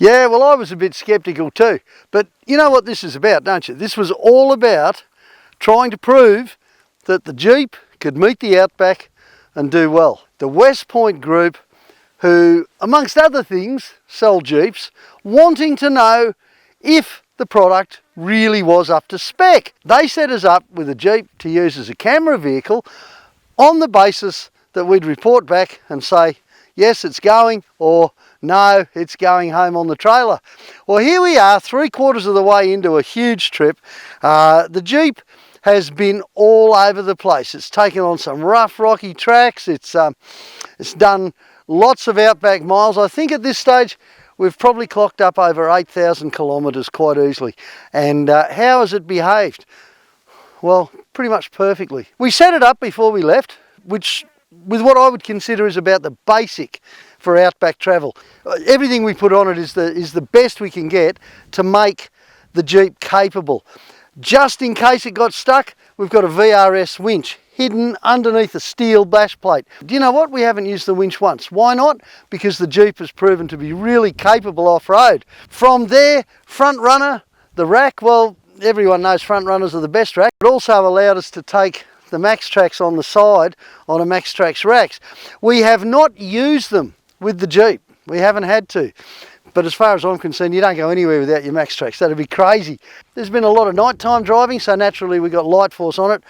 Yeah, well, I was a bit sceptical too. But you know what this is about, don't you? This was all about trying to prove that the Jeep could meet the Outback and do well. The WESTPOINT group, who, amongst other things, sell Jeeps, wanting to know if the product really was up to spec. They set us up with a Jeep to use as a camera vehicle on the basis that we'd report back and say, yes, it's going, or no, it's going home on the trailer. Well, here we are, 3/4 of the way into a huge trip. The Jeep has been all over the place. It's taken on some rough, rocky tracks. It's done lots of outback miles. I think at this stage we've probably clocked up over 8,000 kilometres quite easily. And how has it behaved? Well, pretty much perfectly. We set it up before we left, which with what I would consider is about the basic for outback travel. Everything we put on it is the best we can get to make the Jeep capable. Just in case it got stuck, we've got a VRS winch hidden underneath a steel bash plate. Do you know what? We haven't used the winch once. Why not? Because the Jeep has proven to be really capable off-road. From there, FrontRunner, the rack, well, everyone knows FrontRunners are the best rack. It also allowed us to take the MAXTRAX on the side on a MAXTRAX racks. We have not used them with the Jeep. We haven't had to. But as far as I'm concerned, you don't go anywhere without your MAXTRAX. That'd be crazy. There's been a lot of nighttime driving, so naturally we got LIGHTFORCE on it.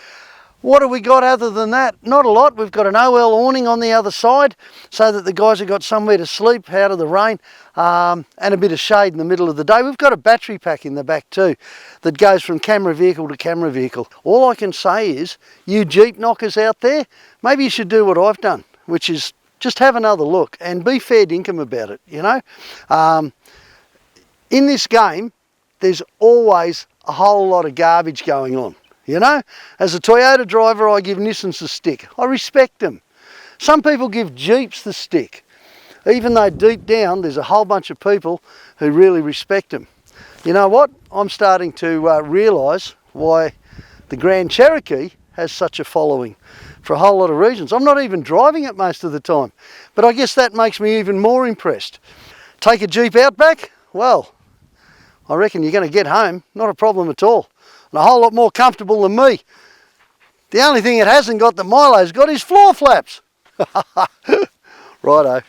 What have we got other than that? Not a lot. We've got an OL awning on the other side so that the guys have got somewhere to sleep out of the rain, and a bit of shade in the middle of the day. We've got a battery pack in the back too that goes from camera vehicle to camera vehicle. All I can say is, you Jeep knockers out there, maybe you should do what I've done, which is just have another look and be fair dinkum about it, you know. In this game, there's always a whole lot of garbage going on. You know, as a Toyota driver, I give Nissans the stick. I respect them. Some people give Jeeps the stick, even though deep down there's a whole bunch of people who really respect them. You know what? I'm starting to realise why the Grand Cherokee has such a following, for a whole lot of reasons. I'm not even driving it most of the time, but I guess that makes me even more impressed. Take a Jeep Outback? Well, I reckon you're going to get home, not a problem at all. And a whole lot more comfortable than me. The only thing it hasn't got that Milo's got is floor flaps. Righto.